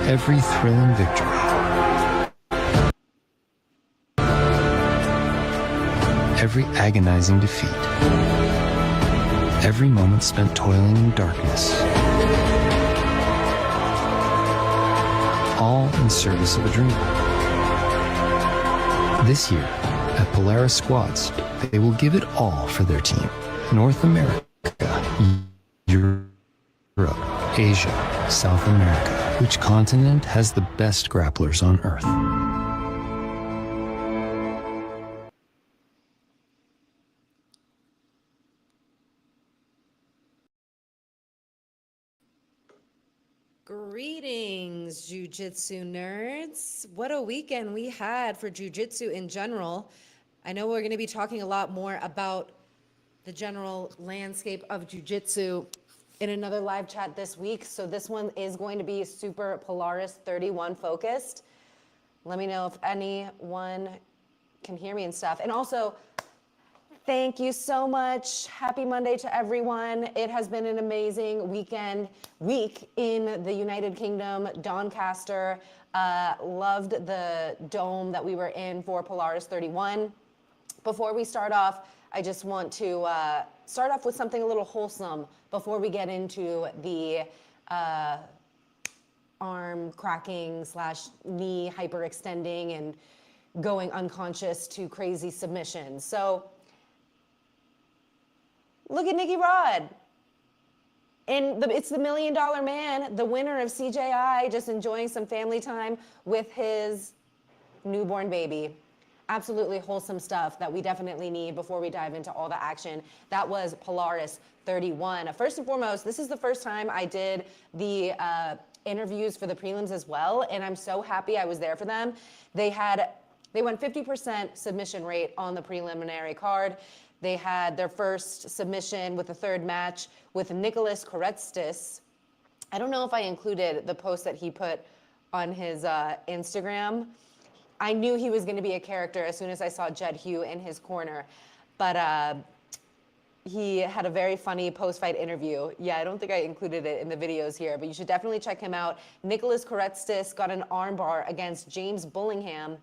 Every thrilling victory, every agonizing defeat, every moment spent toiling in darkness, all in service of a dream. This year, at Polaris Squads, they will give it all for their team. North America, Europe, Asia, South America. Which continent has the best grapplers on Earth? Greetings, Jiu Jitsu nerds. What a weekend we had for Jiu Jitsu in general. I know we're going to be talking a lot more about the general landscape of Jiu Jitsu in another live chat this week. So this one is going to be super Polaris 31 focused. Let me know if anyone can hear me and stuff. And also, thank you so much. Happy Monday to everyone. It has been an amazing week in the United Kingdom, Doncaster. Loved the dome that we were in for Polaris 31. Before we start off, I just want to start off with something a little wholesome before we get into the arm cracking / knee hyperextending and going unconscious to crazy submissions. So look at Nicky Rod. And it's the $1 Million Man, the winner of CJI, just enjoying some family time with his newborn baby. Absolutely wholesome stuff that we definitely need before we dive into all the action. That was Polaris 31. First and foremost, this is the first time I did the interviews for the prelims as well, and I'm so happy I was there for them. They went 50% submission rate on the preliminary card. They had their first submission with the third match with Nicholas Korestis. I don't know if I included the post that he put on his Instagram. I knew he was going to be a character as soon as I saw Jed Hugh in his corner. But he had a very funny post-fight interview. Yeah, I don't think I included it in the videos here, but you should definitely check him out. Nicholas Korestis got an armbar against James Bullingham.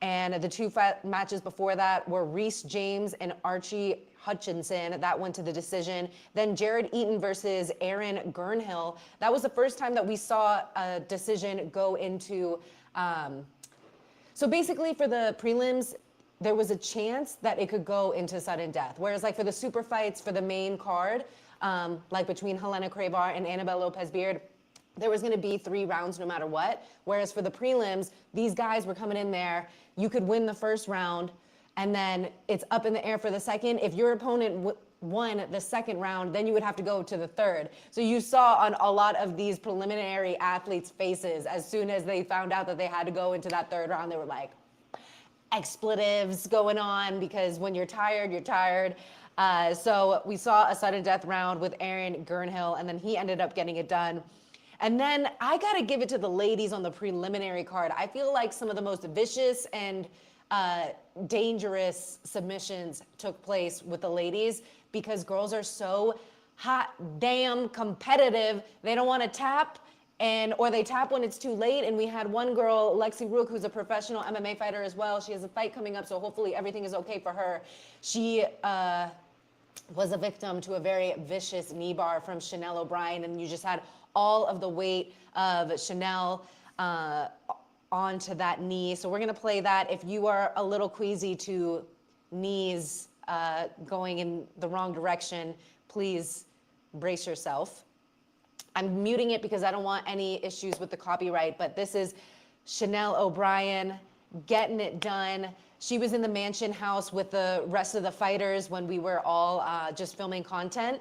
And the two matches before that were Reese James and Archie Hutchinson. That went to the decision. Then Jared Eaton versus Aaron Gernhill. That was the first time that we saw a decision go into... So basically for the prelims, there was a chance that it could go into sudden death. Whereas like for the super fights for the main card, like between Helena Cravar and Annabelle Lopez-Beard, there was going to be 3 rounds no matter what. Whereas for the prelims, these guys were coming in there. You could win the first round, and then it's up in the air for the second. If your opponent won the second round, then you would have to go to the third. So you saw on a lot of these preliminary athletes' faces, as soon as they found out that they had to go into that third round, they were like, expletives going on, because when you're tired, you're tired. So we saw a sudden death round with Aaron Gernhill, and then he ended up getting it done. And then I got to give it to the ladies on the preliminary card. I feel like some of the most vicious and dangerous submissions took place with the ladies, because girls are so hot damn competitive. They don't want to tap, or they tap when it's too late. And we had one girl, Lexi Rook, who's a professional MMA fighter as well. She has a fight coming up, so hopefully everything is okay for her. She was a victim to a very vicious knee bar from Chanel O'Brien, and you just had all of the weight of Chanel onto that knee. So we're gonna play that. If you are a little queasy to knees going in the wrong direction, please brace yourself. I'm muting it because I don't want any issues with the copyright, but this is Chanel O'Brien getting it done. She was in the Mansion House with the rest of the fighters when we were all just filming content.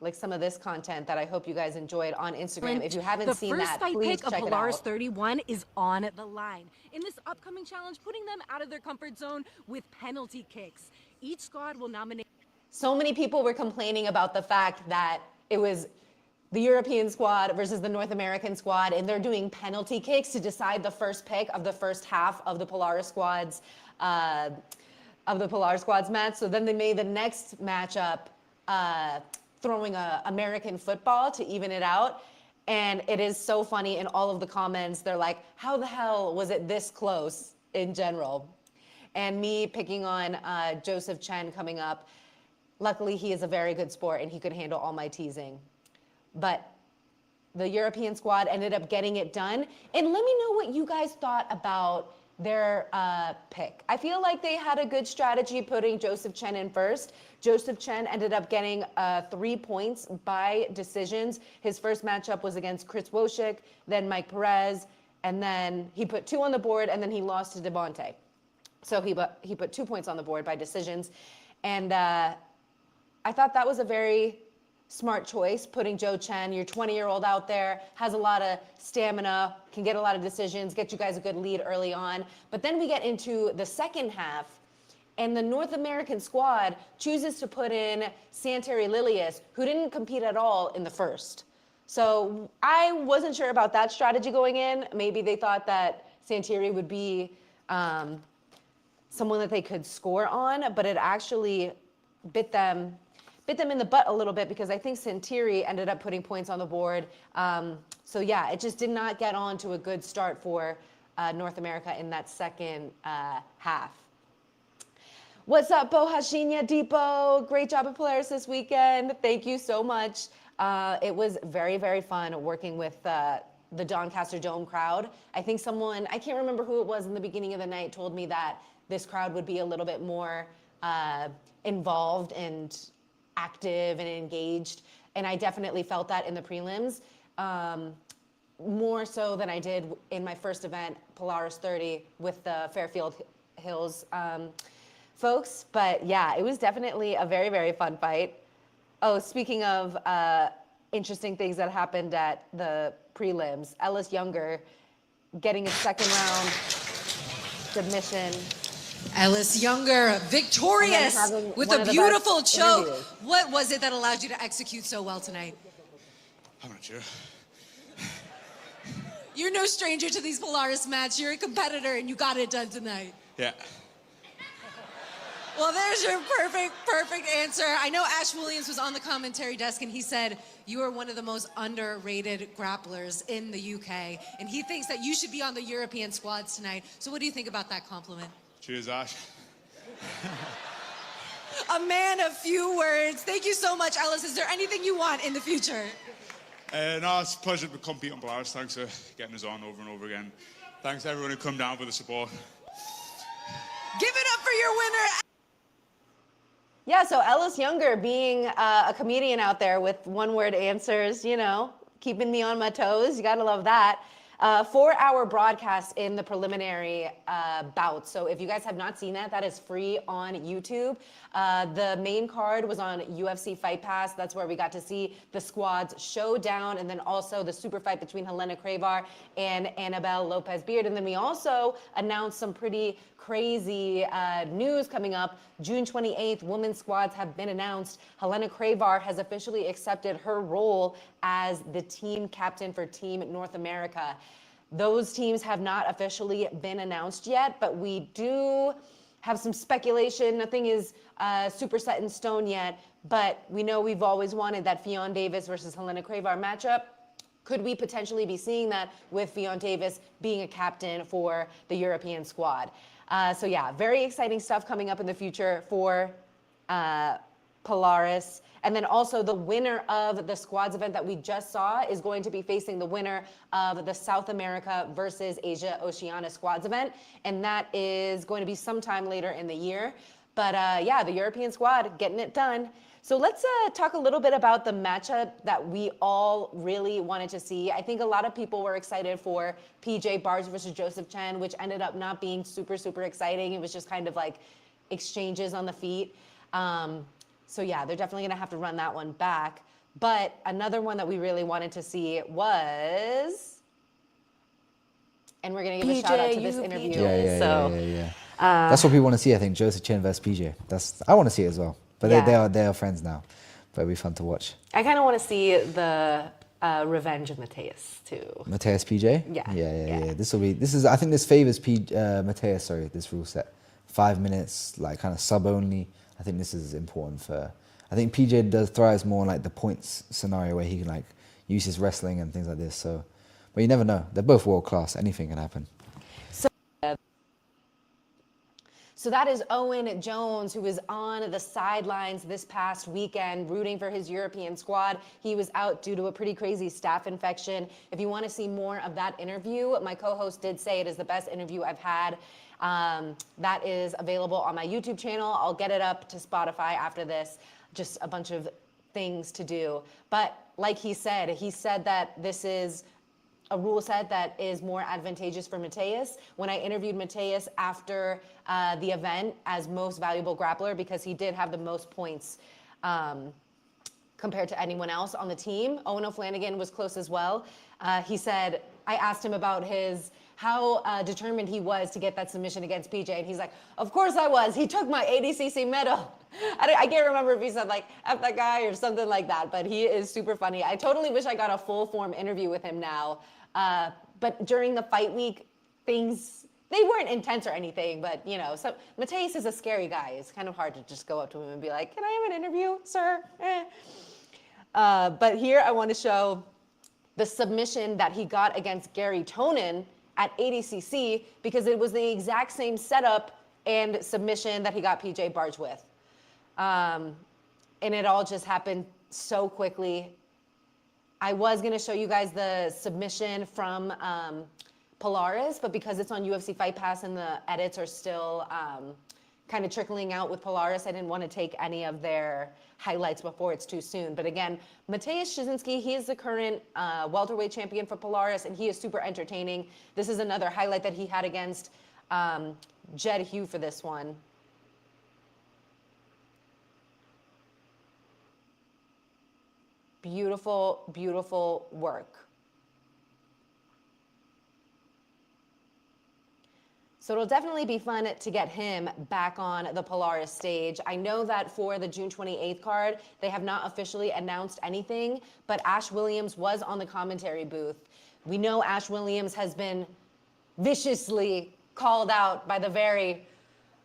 Like some of this content that I hope you guys enjoyed on Instagram. If you haven't seen that, please check it out. The first fight pick of Polaris 31 is on the line. In this upcoming challenge, putting them out of their comfort zone with penalty kicks. Each squad will nominate... So many people were complaining about the fact that it was the European squad versus the North American squad, and they're doing penalty kicks to decide the first pick of the first half of the Polaris squad's match. So then they made the next matchup throwing American football to even it out. And it is so funny in all of the comments. They're like, how the hell was it this close in general? And me picking on Joseph Chen coming up. Luckily, he is a very good sport and he could handle all my teasing. But the European squad ended up getting it done. And let me know what you guys thought about their pick. I feel like they had a good strategy putting Joseph Chen in first. Joseph Chen ended up getting 3 points by decisions. His first matchup was against Chris Wojcik, then Mike Perez, and then he put 2 on the board, and then he lost to Devontae. So he put 2 points on the board by decisions. And I thought that was a very smart choice, putting Joe Chen, your 20-year-old out there, has a lot of stamina, can get a lot of decisions, get you guys a good lead early on. But then we get into the second half, and the North American squad chooses to put in Santeri Lilius, who didn't compete at all in the first. So I wasn't sure about that strategy going in. Maybe they thought that Santeri would be someone that they could score on, but it actually bit them in the butt a little bit, because I think Santeri ended up putting points on the board. So yeah, it just did not get on to a good start for North America in that second half. What's up, Bo Hashinya Depot? Great job at Polaris this weekend. Thank you so much. It was very, very fun working with the Doncaster Dome crowd. I think someone, I can't remember who it was in the beginning of the night, told me that this crowd would be a little bit more involved and active and engaged, and I definitely felt that in the prelims, more so than I did in my first event, Polaris 30, with the Fairfield Hills folks. But yeah, it was definitely a very, very fun fight. Oh, speaking of interesting things that happened at the prelims, Ellis Younger getting a second round submission. Ellis Younger, victorious with a beautiful choke. Interviews. What was it that allowed you to execute so well tonight? I'm not sure. You're no stranger to these Polaris matches. You're a competitor and you got it done tonight. Yeah. Well, there's your perfect answer. I know Ash Williams was on the commentary desk and he said you are one of the most underrated grapplers in the UK, and he thinks that you should be on the European squads tonight. So what do you think about that compliment? Cheers, Ash. A man of few words. Thank you so much, Ellis. Is there anything you want in the future? No, it's a pleasure to compete on Polaris. Thanks for getting us on over and over again. Thanks to everyone who come down for the support. Give it up for your winner. Yeah, so Ellis Younger being a comedian out there with one-word answers, you know, keeping me on my toes. You gotta love that. 4-hour broadcast in the preliminary bout. So if you guys have not seen that, that is free on YouTube. The main card was on UFC Fight Pass. That's where we got to see the squads showdown, and then also the super fight between Helena Cravar and Annabelle Lopez Beard. And then we also announced some pretty crazy news coming up. June 28th, women's squads have been announced. Helena Cravar has officially accepted her role as the team captain for Team North America. Those teams have not officially been announced yet, but we do have some speculation. Nothing is super set in stone yet, but we know we've always wanted that Fionn Davis versus Helena Cravar matchup. Could we potentially be seeing that with Fionn Davis being a captain for the European squad? So yeah, very exciting stuff coming up in the future for Polaris. And then also the winner of the squads event that we just saw is going to be facing the winner of the South America versus Asia Oceania squads event. And that is going to be sometime later in the year. But yeah, the European squad getting it done. So let's talk a little bit about the matchup that we all really wanted to see. I think a lot of people were excited for PJ Barge versus Joseph Chen, which ended up not being super, super exciting. It was just kind of like exchanges on the feet. So yeah, they're definitely gonna have to run that one back. But another one that we really wanted to see was, and we're gonna give a shout out to this interview. Yeah. That's what people want to see, I think. Joseph Chen versus PJ. I want to see it as well. But Yeah. they are friends now. But it'll be fun to watch. I kind of want to see the revenge of Mateus too. Mateus PJ? Yeah. This is I think this favors Mateus, this rule set. 5 minutes, like kind of sub only. I think this is important for, I think PJ thrives more like the points scenario where he can like, uses wrestling and things like this. So, but you never know. They're both world class. Anything can happen. So that is Owen Jones, who was on the sidelines this past weekend rooting for his European squad. He was out due to a pretty crazy staph infection. If you want to see more of that interview, my co-host did say it is the best interview I've had. That is available on my YouTube channel. I'll get it up to Spotify after this. Just a bunch of things to do. But like he said that this is a rule set that is more advantageous for Mateus. When I interviewed Mateus after the event as most valuable grappler, because he did have the most points compared to anyone else on the team. Owen O'Flanagan was close as well. He said, I asked him about how determined he was to get that submission against PJ, and he's like, of course I was. He took my ADCC medal. I can't remember if he said like, F that guy or something like that, but he is super funny. I totally wish I got a full form interview with him now. But during the fight week, they weren't intense or anything, but you know, so Mateus is a scary guy. It's kind of hard to just go up to him and be like, can I have an interview, sir? But here I want to show the submission that he got against Gary Tonin at ADCC, because it was the exact same setup and submission that he got PJ Barge with. And it all just happened so quickly. I was going to show you guys the submission from Polaris, but because it's on UFC Fight Pass and the edits are still kind of trickling out with Polaris, I didn't want to take any of their highlights before it's too soon. But again, Mateusz Szczecinski, he is the current welterweight champion for Polaris, and he is super entertaining. This is another highlight that he had against Jed Hugh for this one. Beautiful, beautiful work. So it'll definitely be fun to get him back on the Polaris stage. I know that for the June 28th card, they have not officially announced anything, but Ash Williams was on the commentary booth. We know Ash Williams has been viciously called out by the very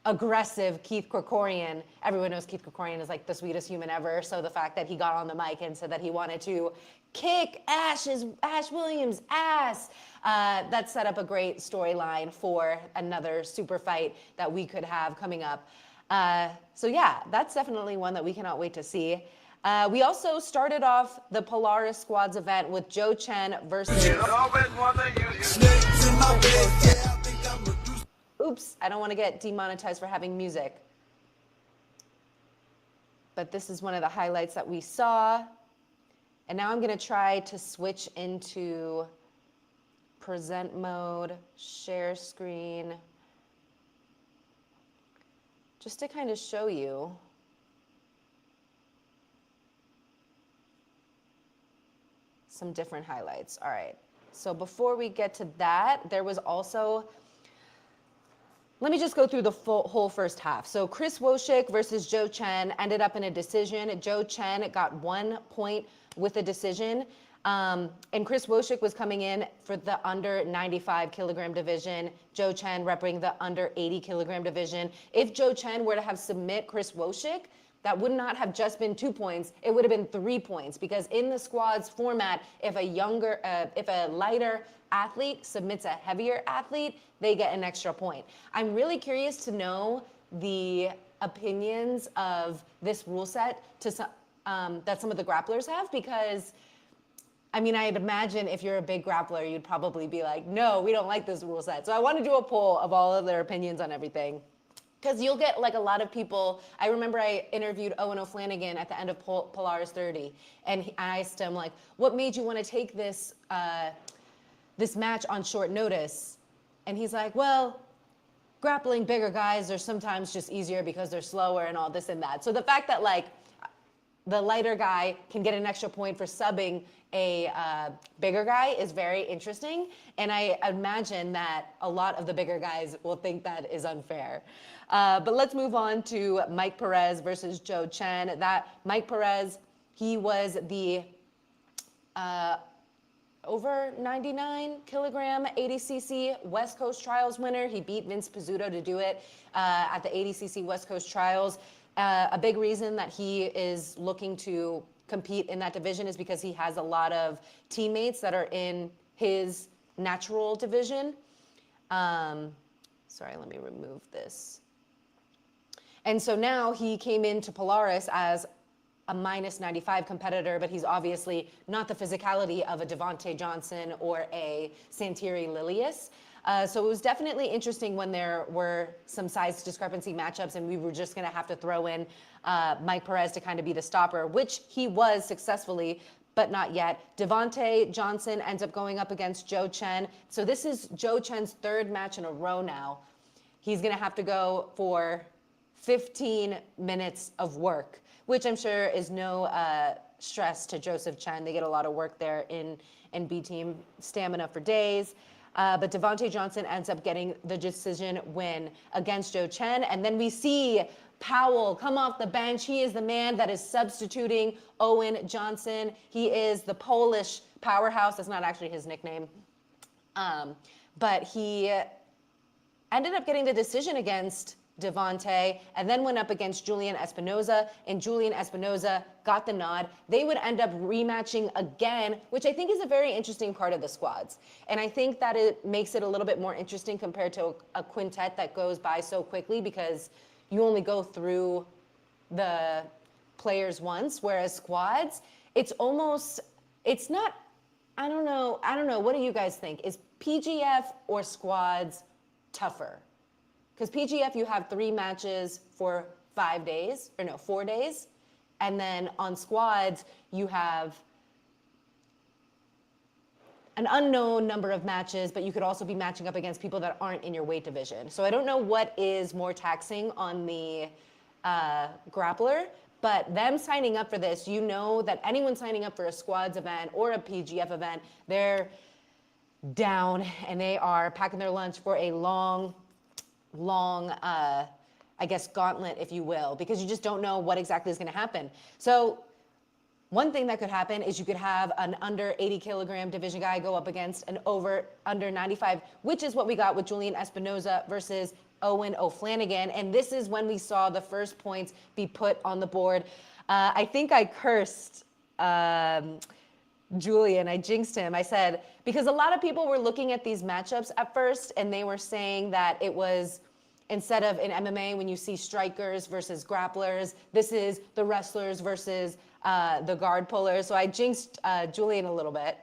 aggressive Keith Krikorian. Everyone knows Keith Krikorian is like the sweetest human ever. So the fact that he got on the mic and said that he wanted to kick Ash Williams' ass, that set up a great storyline for another super fight that we could have coming up. So yeah, that's definitely one that we cannot wait to see. We also started off the Polaris Squads event with Joe Chen versus... Oops, I don't want to get demonetized for having music. But this is one of the highlights that we saw. And now I'm going to try to switch into present mode, share screen, just to kind of show you. Some different highlights. All right. So before we get to that, there was also... Let me just go through the whole first half. So Chris Wojcik versus Joe Chen ended up in a decision. Joe Chen got 1 point with a decision. And Chris Wojcik was coming in for the under 95 kilogram division. Joe Chen representing the under 80 kilogram division. If Joe Chen were to have submit Chris Wojcik, that would not have just been 2 points. It would have been 3 points, because in the squads format, if a lighter athlete submits a heavier athlete, they get an extra point. I'm really curious to know the opinions of this rule set that some of the grapplers have, because I mean, I'd imagine if you're a big grappler, you'd probably be like, no, we don't like this rule set. So I want to do a poll of all of their opinions on everything. Because you'll get like a lot of people. I remember I interviewed Owen O'Flanagan at the end of Polaris 30, and I asked him like, what made you want to take this this match on short notice? And he's like, well, grappling bigger guys are sometimes just easier because they're slower and all this and that. So the fact that like the lighter guy can get an extra point for subbing a bigger guy is very interesting. And I imagine that a lot of the bigger guys will think that is unfair. But let's move on to Mike Perez versus Joe Chen. That Mike Perez, he was the over 99 kilogram ADCC West Coast Trials winner. He beat Vince Pizzuto to do it at the ADCC West Coast Trials. A big reason that he is looking to compete in that division is because he has a lot of teammates that are in his natural division. Sorry, let me remove this. And so now he came into Polaris as a minus 95 competitor, but he's obviously not the physicality of a Devontae Johnson or a Santiri Lilius. So it was definitely interesting when there were some size discrepancy matchups and we were just going to have to throw in Mike Perez to kind of be the stopper, which he was successfully, but not yet. Devontae Johnson ends up going up against Joe Chen. So this is Joe Chen's third match in a row now. He's going to have to go for 15 minutes of work, which I'm sure is no stress to Joseph Chen. They get a lot of work there in B team, stamina for days. But Devontae Johnson ends up getting the decision win against Joe Chen. And then we see Powell come off the bench. He is the man that is substituting Owen Johnson. He is the Polish powerhouse. That's not actually his nickname. But he ended up getting the decision against Devontae, and then went up against Julian Espinoza, and Julian Espinoza got the nod. They would end up rematching again, which I think is a very interesting part of the squads. And I think that it makes it a little bit more interesting compared to a quintet that goes by so quickly because you only go through the players once, whereas squads, it's not, I don't know, what do you guys think? Is PGF or squads tougher? Because PGF, you have 3 matches for 4 days. And then on squads, you have an unknown number of matches, but you could also be matching up against people that aren't in your weight division. So I don't know what is more taxing on the grappler, but them signing up for this, you know that anyone signing up for a squads event or a PGF event, they're down and they are packing their lunch for a long, I guess, gauntlet, if you will, because you just don't know what exactly is going to happen. So one thing that could happen is you could have an under 80 kilogram division guy go up against an under 95, which is what we got with Julian Espinoza versus Owen O'Flanagan. And this is when we saw the first points be put on the board. I think I cursed Julian, I jinxed him. I said, because a lot of people were looking at these matchups at first and they were saying that it was, instead of in MMA when you see strikers versus grapplers, this is the wrestlers versus the guard pullers. So I jinxed Julian a little bit,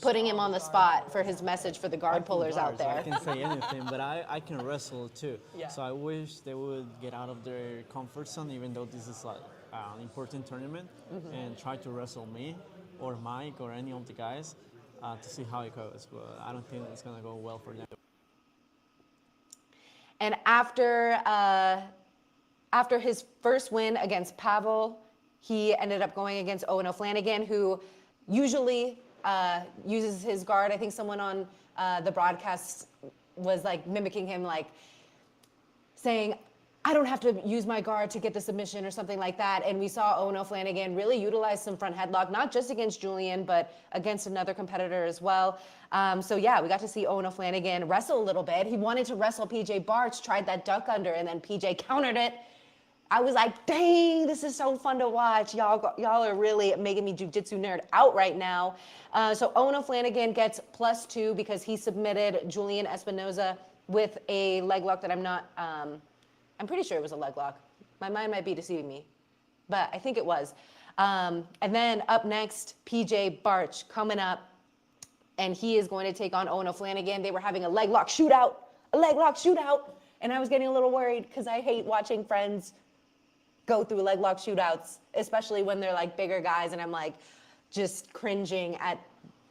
putting him on the spot for his message for the guard pullers out there. I can say anything, but I can wrestle too. Yeah. So I wish they would get out of their comfort zone, even though this is like an important tournament, and try to wrestle me or Mike or any of the guys to see how it goes. But I don't think it's gonna go well for them. And after his first win against Pavel, he ended up going against Owen O'Flanagan, who usually uses his guard. I think someone on the broadcast was like mimicking him, like saying, I don't have to use my guard to get the submission or something like that. And we saw Owen O'Flanagan really utilize some front headlock, not just against Julian, but against another competitor as well. So yeah, we got to see Owen O'Flanagan wrestle a little bit. He wanted to wrestle PJ Barch, tried that duck under, and then PJ countered it. I was like, dang, this is so fun to watch. Y'all are really making me jiu-jitsu nerd out right now. So Owen O'Flanagan gets +2 because he submitted Julian Espinoza with a leg lock that I'm pretty sure it was a leg lock. My mind might be deceiving me, but I think it was. And then up next, PJ Barch coming up, and he is going to take on Owen O'Flanagan. They were having a leg lock shootout, and I was getting a little worried because I hate watching friends go through leg lock shootouts, especially when they're like bigger guys, and I'm like just cringing at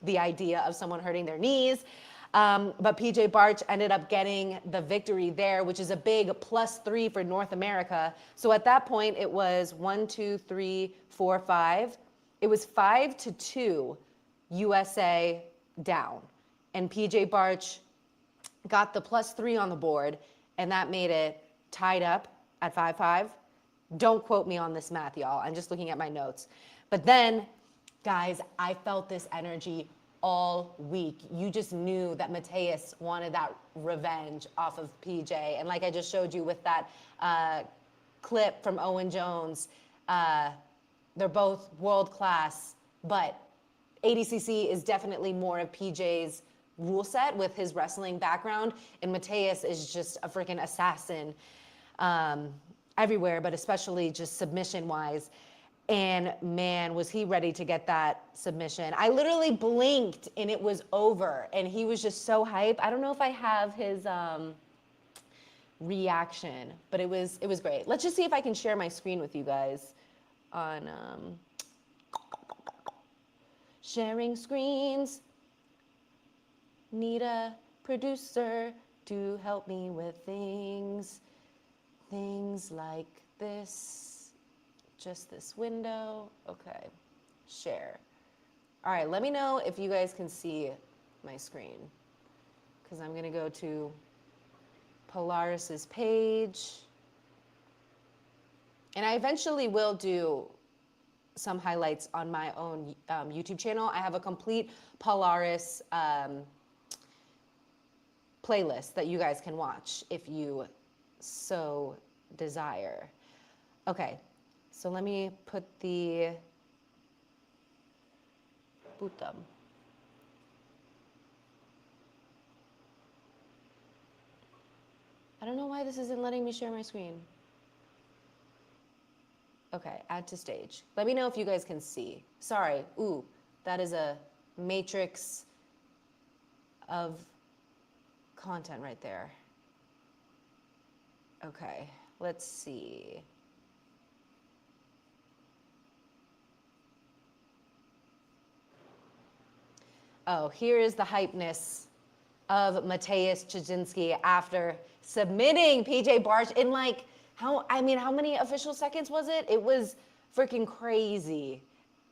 the idea of someone hurting their knees. But PJ Barch ended up getting the victory there, which is a big +3 for North America. So at that point, it was 1, 2, 3, 4, 5. It was 5-2 USA down. And PJ Barch got the +3 on the board, and that made it tied up at 5-5. Don't quote me on this math, y'all. I'm just looking at my notes. But then, guys, I felt this energy all week. You just knew that Mateus wanted that revenge off of PJ. And like I just showed you with that clip from Owen Jones, They're both world class, but ADCC is definitely more of PJ's rule set with his wrestling background, and Mateus is just a freaking assassin everywhere, but especially just submission wise. And man, was he ready to get that submission. I literally blinked and it was over, and he was just so hype. I don't know if I have his reaction, but it was great. Let's just see if I can share my screen with you guys on sharing screens. Need a producer to help me with things like this. Just this window. Okay, share. All right, let me know if you guys can see my screen, because I'm gonna go to Polaris's page. And I eventually will do some highlights on my own YouTube channel. I have a complete Polaris playlist that you guys can watch if you so desire. Okay, so let me put the button. I don't know why this isn't letting me share my screen. Okay, add to stage. Let me know if you guys can see. Sorry, ooh, that is a matrix of content right there. Okay, let's see. Oh, here is the hypeness of Mateusz Chudzinski after submitting PJ Barch in like, how many official seconds was it? It was freaking crazy.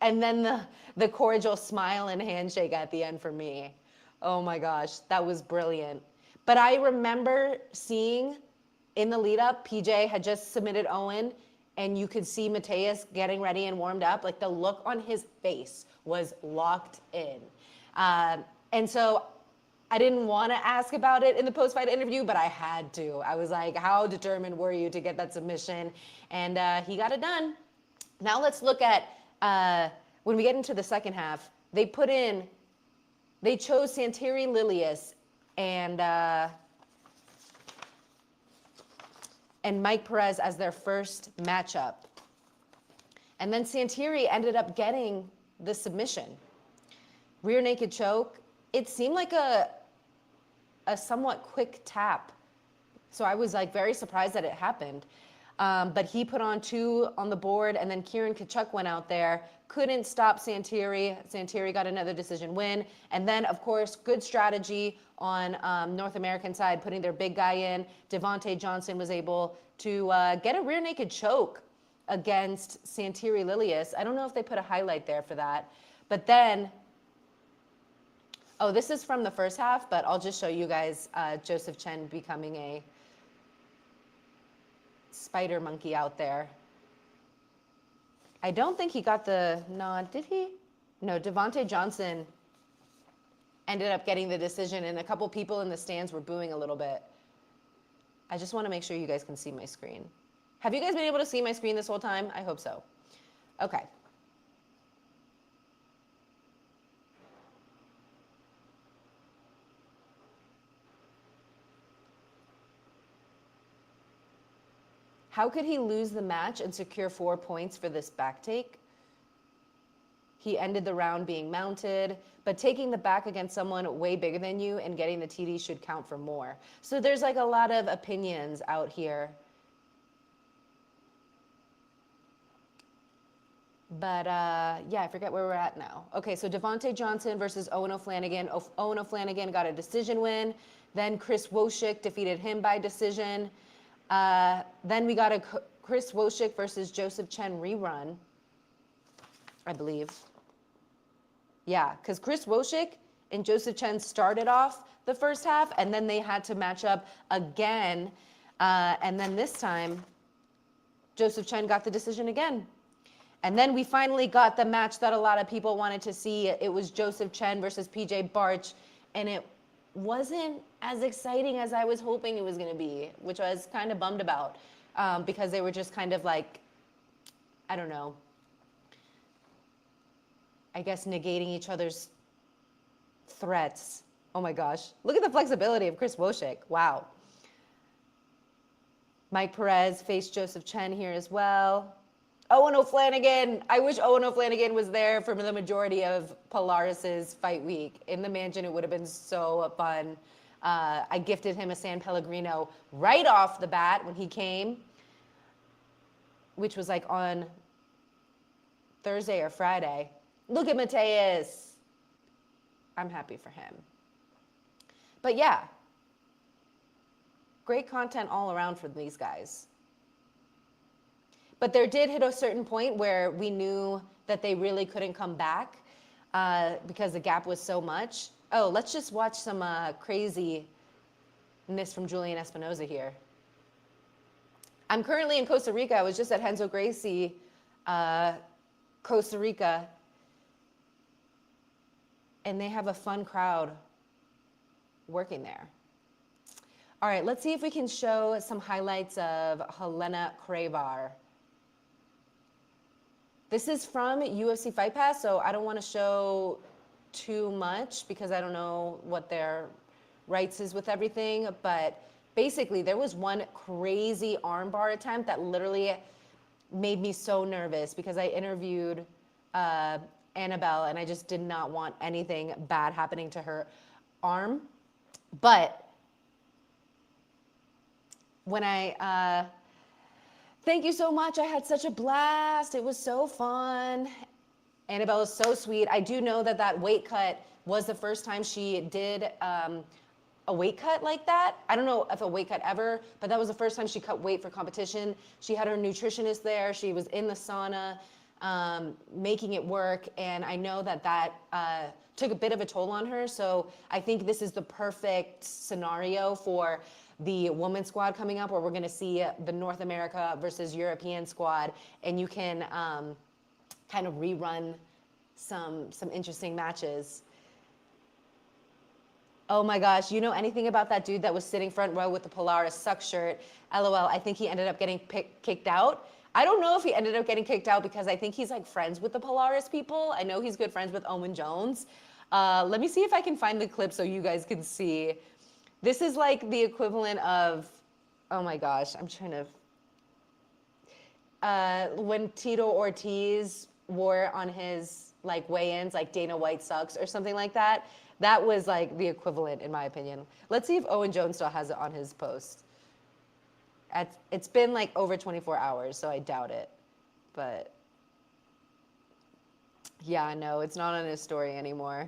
And then the cordial smile and handshake at the end for me. Oh my gosh, that was brilliant. But I remember seeing in the lead up, PJ had just submitted Owen, and you could see Mateusz getting ready and warmed up. Like the look on his face was locked in. And so I didn't want to ask about it in the post-fight interview, but I had to. I was like, how determined were you to get that submission? And he got it done. Now let's look at, when we get into the second half, they chose Santeri Lilius and Mike Perez as their first matchup. And then Santeri ended up getting the submission. Rear naked choke. It seemed like a somewhat quick tap. So I was like very surprised that it happened. But he put on 2 on the board, and then Kieran Kachuk went out there, couldn't stop Santeri. Santeri got another decision win. And then, of course, good strategy on North American side, putting their big guy in. Devontae Johnson was able to get a rear naked choke against Santeri Lilius. I don't know if they put a highlight there for that. But then, oh, this is from the first half, but I'll just show you guys Joseph Chen becoming a spider monkey out there. I don't think he got the nod, did he? No, Devontae Johnson ended up getting the decision, and a couple people in the stands were booing a little bit. I just want to make sure you guys can see my screen. Have you guys been able to see my screen this whole time? I hope so. Okay. How could he lose the match and secure 4 points for this back take? He ended the round being mounted, but taking the back against someone way bigger than you and getting the TD should count for more. So there's like a lot of opinions out here. But yeah, I forget where we're at now. Okay, so Devontae Johnson versus Owen O'Flanagan. Owen O'Flanagan got a decision win. Then Chris Wojcik defeated him by decision. Then we got a Chris Wojcik versus Joseph Chen rerun, I believe. Yeah, because Chris Wojcik and Joseph Chen started off the first half, and then they had to match up again. And then this time, Joseph Chen got the decision again. And then we finally got the match that a lot of people wanted to see. It was Joseph Chen versus PJ Barch, and it wasn't as exciting as I was hoping it was going to be, which I was kind of bummed about, because they were just kind of like, I don't know, I guess, negating each other's threats. Oh my gosh. Look at the flexibility of Chris Wojcik. Wow. Mike Perez faced Joseph Chen here as well. Owen O'Flanagan. I wish Owen O'Flanagan was there for the majority of Polaris's fight week. In the mansion, it would have been so fun. I gifted him a San Pellegrino right off the bat when he came, which was like on Thursday or Friday. Look at Mateus. I'm happy for him. But yeah, great content all around for these guys. But there did hit a certain point where we knew that they really couldn't come back because the gap was so much. Oh, let's just watch some craziness from Julian Espinoza here. I'm currently in Costa Rica. I was just at Renzo Gracie, Costa Rica. And they have a fun crowd working there. All right, let's see if we can show some highlights of Helena Cravar. This is from UFC Fight Pass, so I don't want to show too much because I don't know what their rights is with everything. But basically, there was one crazy armbar attempt that literally made me so nervous because I interviewed Annabelle and I just did not want anything bad happening to her arm. But when thank you so much. I had such a blast. It was so fun. Annabelle is so sweet. I do know that that weight cut was the first time she did a weight cut like that. I don't know if a weight cut ever, but that was the first time she cut weight for competition. She had her nutritionist there. She was in the sauna, making it work. And I know that that took a bit of a toll on her. So I think this is the perfect scenario for the women's squad coming up, where we're going to see the North America versus European squad, and you can kind of rerun some interesting matches. Oh my gosh, you know anything about that dude that was sitting front row with the Polaris suck shirt? LOL, I think he ended up getting kicked out. I don't know if he ended up getting kicked out because I think he's like friends with the Polaris people. I know he's good friends with Owen Jones. Let me see if I can find the clip so you guys can see. This is like the equivalent of, oh my gosh, I'm trying to, when Tito Ortiz wore on his like weigh-ins, like Dana White sucks or something like that. That was like the equivalent in my opinion. Let's see if Owen Jones still has it on his post. It's been like over 24 hours, so I doubt it. But yeah, no, it's not on his story anymore.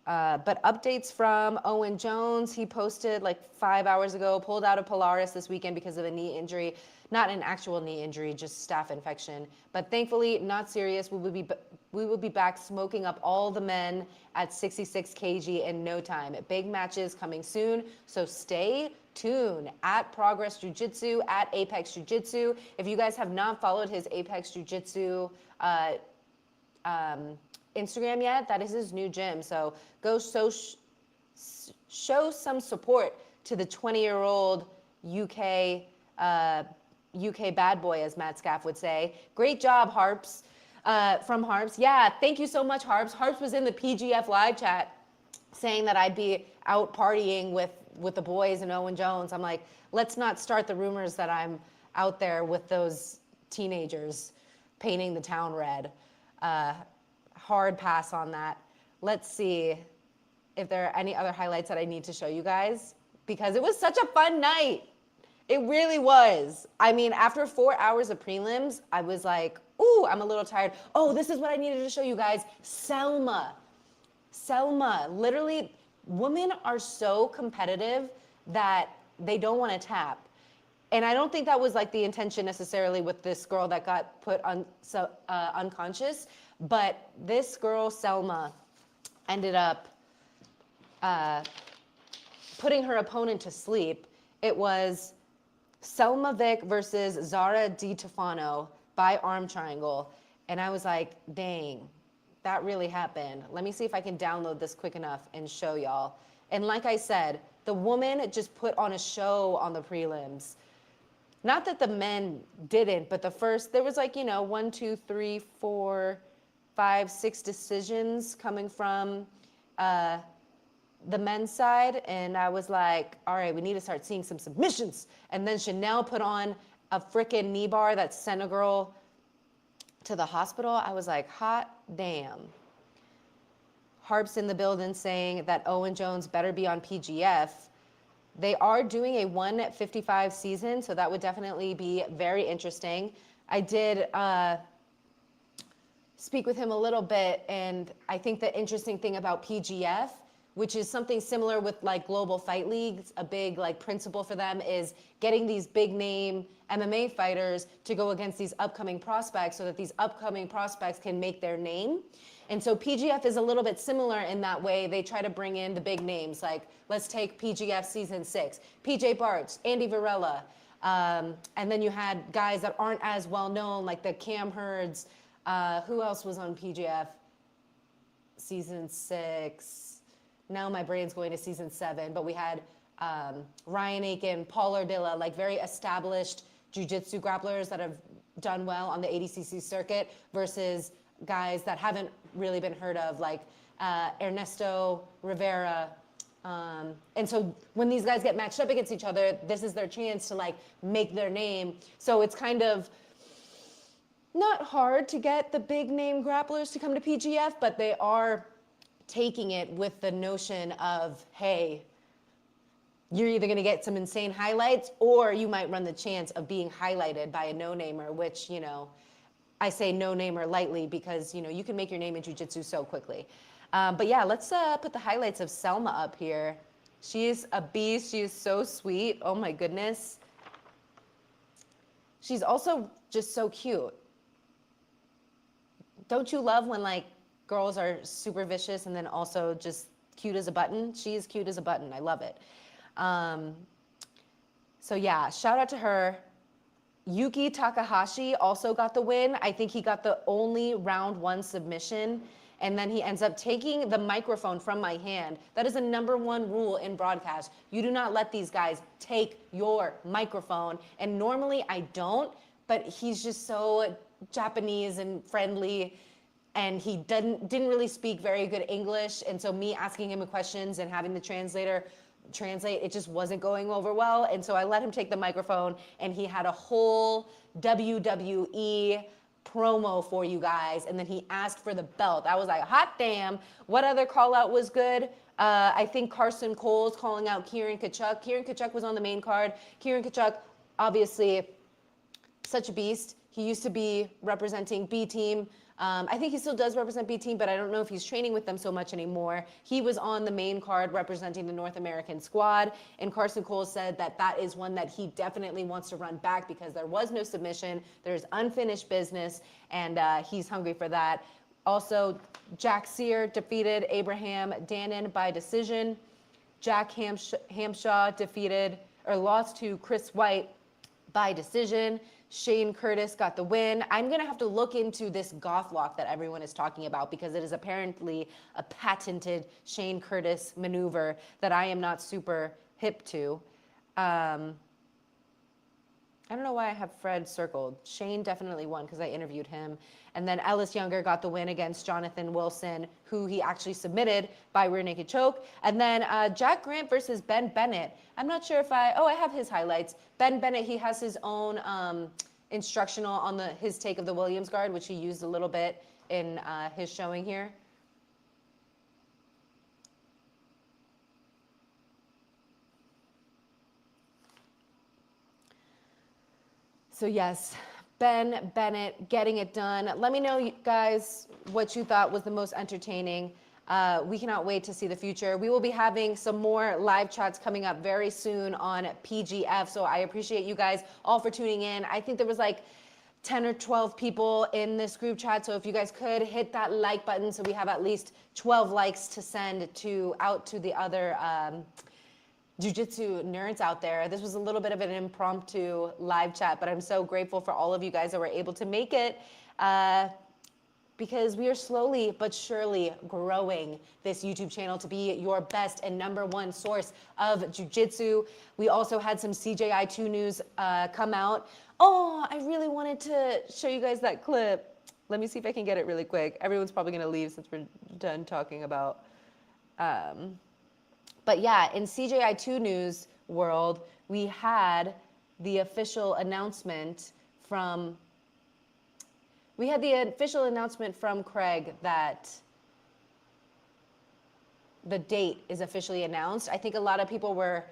But updates from Owen Jones. He posted like 5 hours ago, pulled out of Polaris this weekend because of a knee injury. Not an actual knee injury, just staph infection. But thankfully, not serious. We will be back smoking up all the men at 66 kg in no time. Big matches coming soon, so stay tuned. At Progress Jiu Jitsu, at Apex Jiu Jitsu. If you guys have not followed his Apex Jiu Jitsu Instagram yet, that is his new gym. So go show some support to the 20-year-old UK bad boy, as Matt Scaff would say. Great job, Harps. From Harps. Yeah, thank you so much, Harps. Harps was in the PGF live chat saying that I'd be out partying with the boys and Owen Jones. I'm like, let's not start the rumors that I'm out there with those teenagers painting the town red. Hard pass on that. Let's see if there are any other highlights that I need to show you guys, because it was such a fun night. It really was. I mean, after 4 hours of prelims, I was like, ooh, I'm a little tired. Oh, this is what I needed to show you guys. Selma, literally, women are so competitive that they don't want to tap. And I don't think that was like the intention necessarily with this girl that got put on unconscious. But this girl, Selma, ended up putting her opponent to sleep. It was Selma Vick versus Zara Di Stefano by arm triangle. And I was like, dang, that really happened. Let me see if I can download this quick enough and show y'all. And like I said, the woman just put on a show on the prelims. Not that the men didn't, but there was like, 1, 2, 3, 4, 5-6 decisions coming from the men's side, and I was like, all right, we need to start seeing some submissions. And then Chanel put on a freaking knee bar that sent a girl to the hospital. I was like, hot damn. Harp's in the building saying that Owen Jones better be on PGF. They are doing a 155 season, so that would definitely be very interesting. I did speak with him a little bit, and I think the interesting thing about PGF, which is something similar with like global fight leagues, a big like principle for them is getting these big name MMA fighters to go against these upcoming prospects so that these upcoming prospects can make their name. And so PGF is a little bit similar in that way. They try to bring in the big names, like let's take PGF season 6, PJ Bartz, Andy Varela, and then you had guys that aren't as well known, like the Cam Herds. Who else was on PGF season 6? Now my brain's going to season 7, but we had Ryan Aiken, Paul Ardilla, like very established jiu-jitsu grapplers that have done well on the ADCC circuit versus guys that haven't really been heard of, like Ernesto Rivera. And so when these guys get matched up against each other, this is their chance to like make their name. So it's kind of not hard to get the big name grapplers to come to PGF, but they are taking it with the notion of, hey, you're either going to get some insane highlights or you might run the chance of being highlighted by a no-namer, which, you know, I say no-namer lightly because, you know, you can make your name in jiu-jitsu so quickly. But yeah, let's put the highlights of Selma up here. She is a beast. She is so sweet. Oh my goodness. She's also just so cute. Don't you love when like girls are super vicious and then also just cute as a button? She is cute as a button. I love it. So yeah, shout out to her. Yuki Takahashi also got the win. I think he got the only round 1 submission, and then he ends up taking the microphone from my hand. That is a #1 rule in broadcast. You do not let these guys take your microphone, and normally I don't, but he's just so Japanese and friendly, and he didn't really speak very good English, and so me asking him questions and having the translator translate, it just wasn't going over well, and so I let him take the microphone, and he had a whole WWE promo for you guys, and then he asked for the belt. I was like, hot damn. What other call out was good? I think Carson Cole's calling out Kieran Kachuk. Kieran Kachuk was on the main card. Kieran Kachuk, obviously such a beast. He used to be representing B Team. I think he still does represent B Team, but I don't know if he's training with them so much anymore. He was on the main card representing the North American squad, and Carson Cole said that that is one that he definitely wants to run back because there was no submission, there's unfinished business, and he's hungry for that. Also, Jack Sear defeated Abraham Dannon by decision. Jack Hamshaw lost to Chris White by decision. Shane Curtis got the win. I'm going to have to look into this Goth lock that everyone is talking about because it is apparently a patented Shane Curtis maneuver that I am not super hip to. I don't know why I have Fred circled. Shane definitely won because I interviewed him. And then Ellis Younger got the win against Jonathan Wilson, who he actually submitted by rear naked choke. And then Jack Grant versus Ben Bennett. I'm not sure if I have his highlights. Ben Bennett, he has his own instructional on his take of the Williams guard, which he used a little bit in his showing here. So yes, Ben Bennett getting it done. Let me know, guys, what you thought was the most entertaining. We cannot wait to see the future. We will be having some more live chats coming up very soon on PGF. So I appreciate you guys all for tuning in. I think there was like 10 or 12 people in this group chat. So if you guys could hit that like button so we have at least 12 likes to send out to the other Jiu-Jitsu nerds out there. This was a little bit of an impromptu live chat, but I'm so grateful for all of you guys that were able to make it because we are slowly but surely growing this YouTube channel to be your best and #1 source of Jiu-Jitsu. We also had some CJI2 news come out. Oh, I really wanted to show you guys that clip. Let me see if I can get it really quick. Everyone's probably gonna leave since we're done talking about. But yeah, in CJI2 news world, we had the official announcement from. We had the official announcement from Craig that the date is officially announced. I think a lot of people were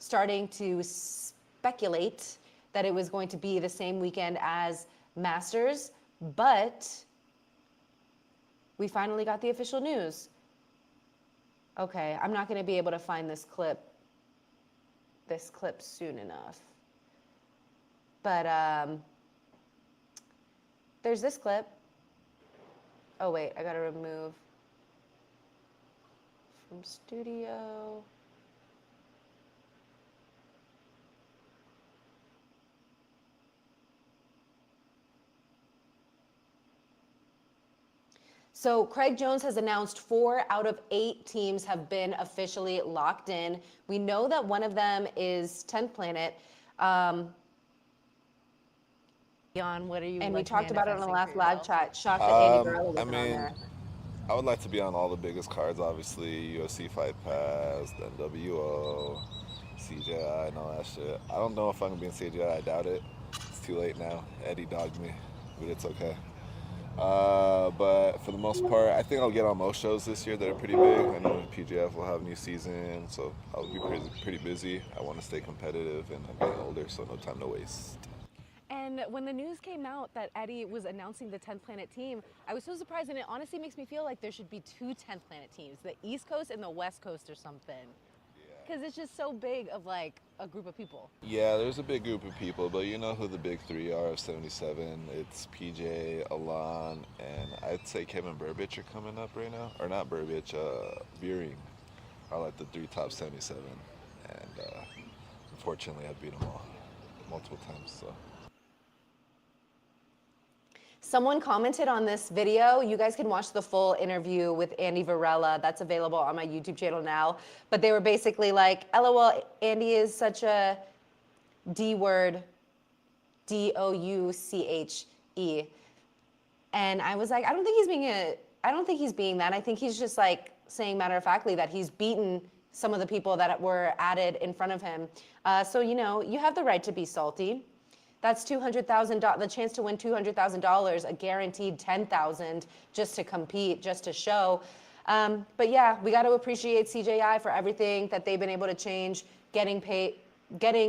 starting to speculate that it was going to be the same weekend as Masters, but we finally got the official news. Okay, I'm not going to be able to find this clip soon enough. But there's this clip. Oh wait, I got to remove from studio. So Craig Jones has announced 4 out of 8 teams have been officially locked in. We know that one of them is 10th Planet. Jan, what are you? And we like talked about it on the last live manifesting chat. Shocked that Andy Barella I wasn't on mean, there. I would like to be on all the biggest cards, obviously, UFC Fight Pass, the NWO, CJI, and all that shit. I don't know if I'm going to be in CJI. I doubt it. It's too late now. Eddie dogged me, but it's okay. But for the most part, I think I'll get on most shows this year that are pretty big. I know PGF will have a new season, so I'll be pretty busy. I want to stay competitive, and I'm getting older, so no time to waste. And when the news came out that Eddie was announcing the 10th Planet team, I was so surprised, and it honestly makes me feel like there should be 2 10th Planet teams, the East Coast and the West Coast or something. Because it's just so big of like a group of people. Yeah, there's a big group of people, but you know who the big 3 are of 77. It's PJ, Alon, and I'd say Kevin Burbich are coming up right now. Or not Burbich, Beering are like the 3 top 77. And unfortunately, I beat them all multiple times, so. Someone commented on this video. You guys can watch the full interview with Andy Varela. That's available on my YouTube channel now. But they were basically like, LOL, Andy is such a D word, D-O-U-C-H-E. And I was like, I don't think he's being that. I think he's just like saying matter-of-factly that he's beaten some of the people that were added in front of him. So, you know, you have the right to be salty. That's $200,000, the chance to win $200,000, a guaranteed $10,000 just to compete, just to show. But yeah, we got to appreciate CJI for everything that they've been able to change, getting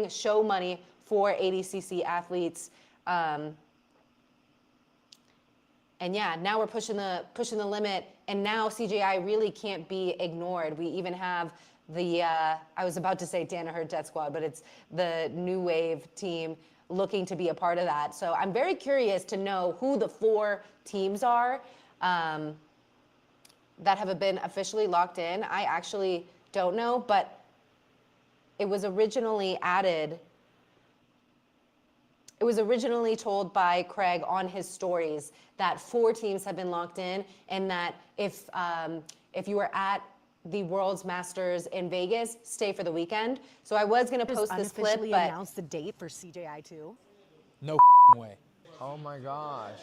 show money for ADCC athletes. And yeah, now we're pushing the limit, and now CJI really can't be ignored. We even have the I was about to say Danaher Death Squad, but it's the New Wave team looking to be a part of that. So I'm very curious to know who the 4 teams are that have been officially locked in. I actually don't know, but it was originally added. It was originally told by Craig on his stories that 4 teams have been locked in, and that if you were at the World's Masters in Vegas, stay for the weekend. So I was gonna post this clip, Unofficially but announced the date for CJI2. No way. Oh my gosh.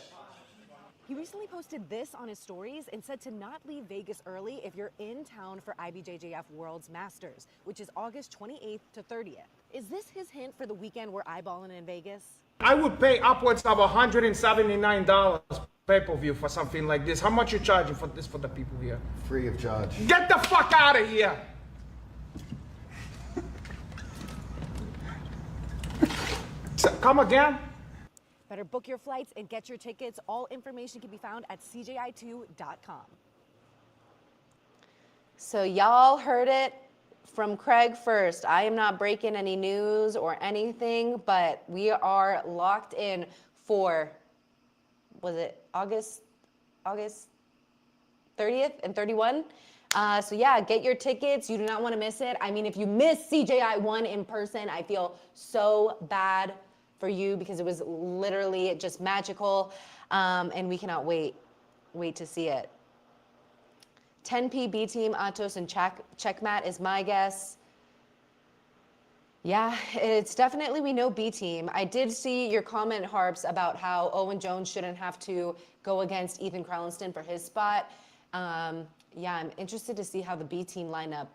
He recently posted this on his stories and said to not leave Vegas early if you're in town for IBJJF World's Masters, which is August 28th to 30th. Is this his hint for the weekend we're eyeballing in Vegas? I would pay upwards of $179 pay-per-view for something like this. How much you charging for this for the people here? Free of charge. Get the fuck out of here! Come again? Better book your flights and get your tickets. All information can be found at cji2.com. so y'all heard it from Craig first. I am not breaking any news or anything, but we are locked in for, was it August 30th and 31? So yeah, get your tickets. You do not want to miss it. I mean, if you miss CJI1 in person, I feel so bad for you because it was literally just magical, and we cannot wait to see it. 10P B team, Atos and Checkmat is my guess. Yeah, it's definitely we know B team. I did see your comment, Harps, about how Owen Jones shouldn't have to go against Ethan Crelinsten for his spot. Yeah, I'm interested to see how the B team lineup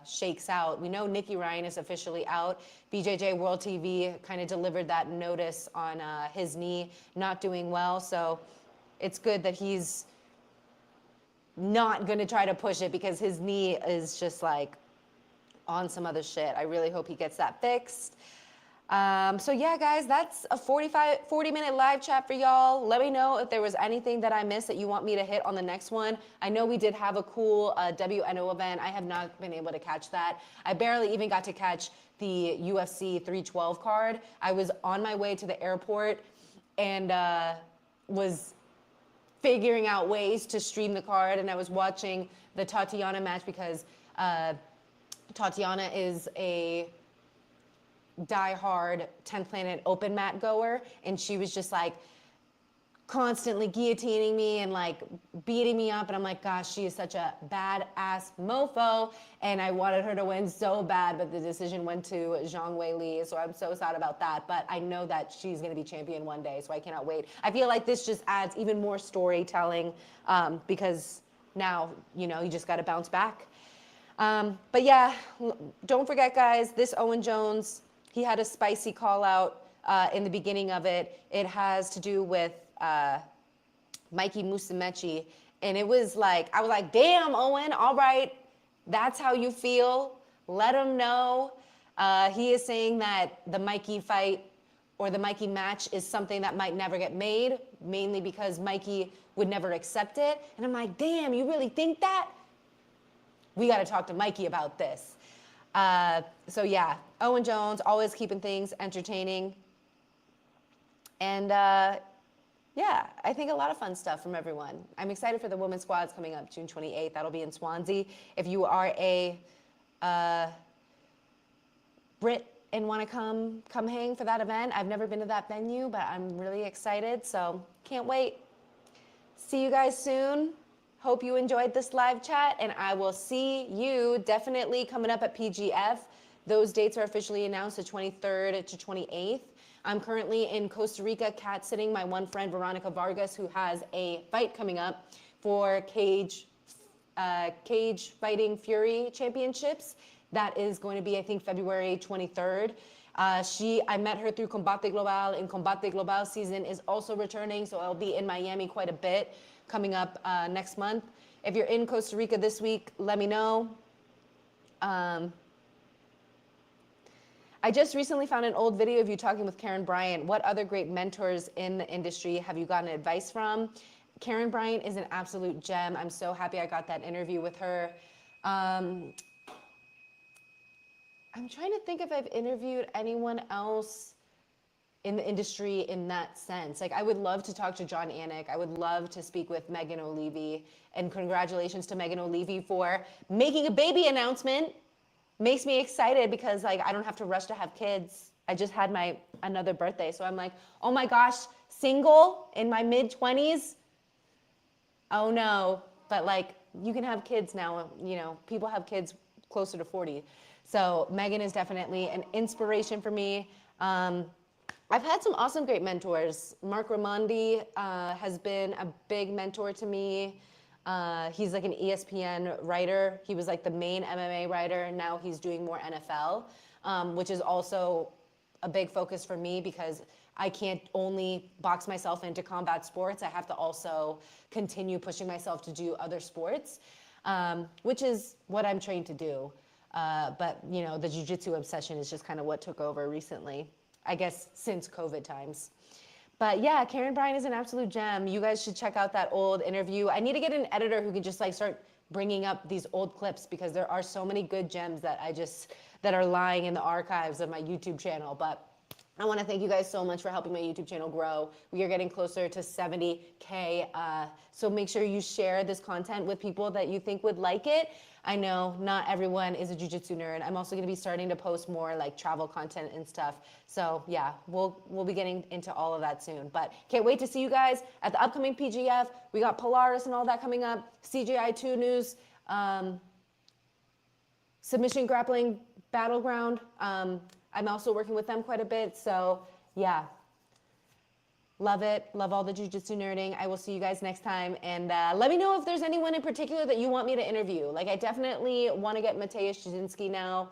shakes out. We know Nicky Ryan is officially out. BJJ World TV kind of delivered that notice on his knee not doing well. So it's good that he's not going to try to push it because his knee is just like on some other shit. I really hope he gets that fixed. So yeah, guys, that's a 40-minute live chat for y'all. Let me know if there was anything that I missed that you want me to hit on the next one. I know we did have a cool WNO event. I have not been able to catch that. I barely even got to catch the UFC 312 card. I was on my way to the airport and was figuring out ways to stream the card, and I was watching the Tatiana match because Tatiana is a die-hard 10th Planet open mat goer, and she was just like constantly guillotining me and like beating me up, and I'm like, gosh, she is such a badass mofo, and I wanted her to win so bad, but the decision went to Zhang Weili, so I'm so sad about that, but I know that she's going to be champion one day, so I cannot wait. I feel like this just adds even more storytelling because now, you know, you just got to bounce back. But yeah, don't forget, guys, this Owen Jones, he had a spicy call out in the beginning of it. It has to do with Mikey Musumeci. And it was like, I was like, damn, Owen, all right, that's how you feel. Let him know. He is saying that the Mikey fight or the Mikey match is something that might never get made, mainly because Mikey would never accept it. And I'm like, damn, you really think that? We got to talk to Mikey about this. So yeah, Owen Jones, always keeping things entertaining. And yeah, I think a lot of fun stuff from everyone. I'm excited for the women's squads coming up June 28th. That'll be in Swansea. If you are a Brit and want to come hang for that event, I've never been to that venue, but I'm really excited. So can't wait. See you guys soon. Hope you enjoyed this live chat, and I will see you definitely coming up at PGF. Those dates are officially announced, the 23rd to 28th. I'm currently in Costa Rica cat sitting my one friend, Veronica Vargas, who has a fight coming up for Cage Fighting Fury Championships. That is going to be, I think, February 23rd. I met her through Combate Global, and Combate Global season is also returning, so I'll be in Miami quite a bit coming up next month. If you're in Costa Rica this week, let me know. I just recently found an old video of you talking with Karen Bryant. What other great mentors in the industry have you gotten advice from? Karen Bryant is an absolute gem. I'm so happy I got that interview with her. I'm trying to think if I've interviewed anyone else in the industry in that sense. Like, I would love to talk to John Anik. I would love to speak with Megan O'Leary. And congratulations to Megan O'Leary for making a baby announcement. Makes me excited because, like, I don't have to rush to have kids. I just had my another birthday. So I'm like, oh my gosh, single in my mid-20s? Oh no. But like, you can have kids now. You know, people have kids closer to 40. So Megan is definitely an inspiration for me. I've had some awesome, great mentors. Mark Raimondi has been a big mentor to me. He's like an ESPN writer. He was like the main MMA writer, and now he's doing more NFL, which is also a big focus for me because I can't only box myself into combat sports. I have to also continue pushing myself to do other sports, which is what I'm trained to do. But you know, the Jiu Jitsu obsession is just kind of what took over recently, I guess, since COVID times. But yeah, Karen Bryant is an absolute gem. You guys should check out that old interview. I need to get an editor who can just like start bringing up these old clips because there are so many good gems that that are lying in the archives of my YouTube channel. But I want to thank you guys so much for helping my YouTube channel grow. We are getting closer to 70K. So make sure you share this content with people that you think would like it. I know not everyone is a jiu-jitsu nerd. I'm also going to be starting to post more like travel content and stuff. So yeah, we'll be getting into all of that soon. But can't wait to see you guys at the upcoming PGF. We got Polaris and all that coming up. CJI 2 news. Submission grappling Battleground. I'm also working with them quite a bit. So yeah, love it. Love all the jiu-jitsu nerding. I will see you guys next time. And let me know if there's anyone in particular that you want me to interview. Like, I definitely want to get Mateusz Jasinski now.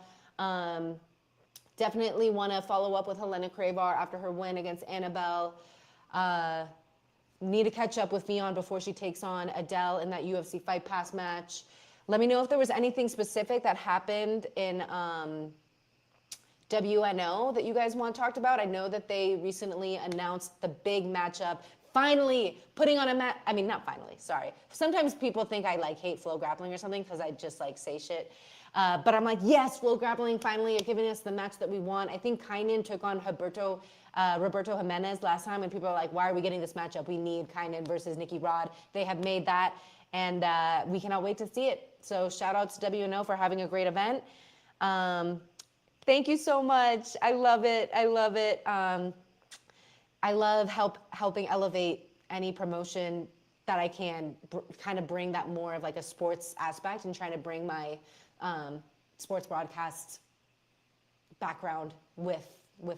Definitely want to follow up with Helena Cravar after her win against Annabelle. Need to catch up with Fionn before she takes on Adele in that UFC Fight Pass match. Let me know if there was anything specific that happened in WNO that you guys want talked about. I know that they recently announced the big matchup. Finally putting on a match. I mean, not finally, sorry. Sometimes people think I like hate Flow Grappling or something because I just like say shit. But I'm like, yes, Flow Grappling finally are giving us the match that we want. I think Kynan took on Roberto Jimenez last time, and people are like, why are we getting this matchup? We need Kynan versus Nikki Rod. They have made that, and we cannot wait to see it. So shout out to WNO for having a great event. Thank you so much. I love it. I love it. I love helping elevate any promotion that I can, kind of bring that more of like a sports aspect and trying to bring my sports broadcast background with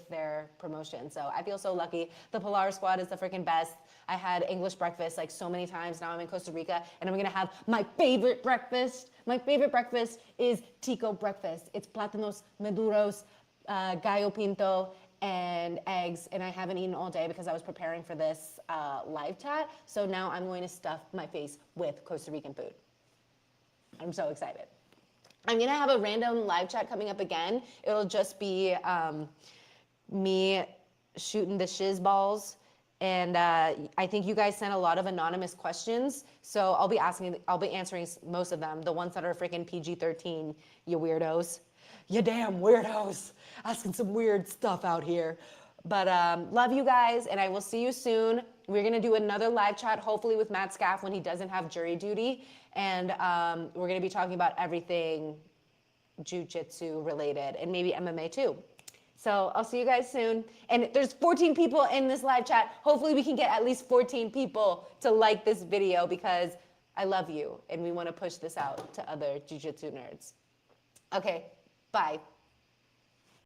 their promotion. So I feel so lucky. The Polaris squad is the freaking best. I had English breakfast like so many times. Now I'm in Costa Rica and I'm gonna have my favorite breakfast. My favorite breakfast is Tico breakfast. It's plátanos maduros, gallo pinto, and eggs. And I haven't eaten all day because I was preparing for this live chat. So now I'm going to stuff my face with Costa Rican food. I'm so excited. I'm gonna have a random live chat coming up again. It'll just be me shooting the shiz balls. And I think you guys sent a lot of anonymous questions. So I'll be answering most of them. The ones that are freaking PG-13, you weirdos. You damn weirdos. Asking some weird stuff out here. But love you guys, and I will see you soon. We're gonna do another live chat, hopefully with Matt Scaff when he doesn't have jury duty. And we're gonna be talking about everything jiu-jitsu related, and maybe MMA too. So I'll see you guys soon. And there's 14 people in this live chat. Hopefully we can get at least 14 people to like this video because I love you and we want to push this out to other jiu-jitsu nerds. Okay, bye.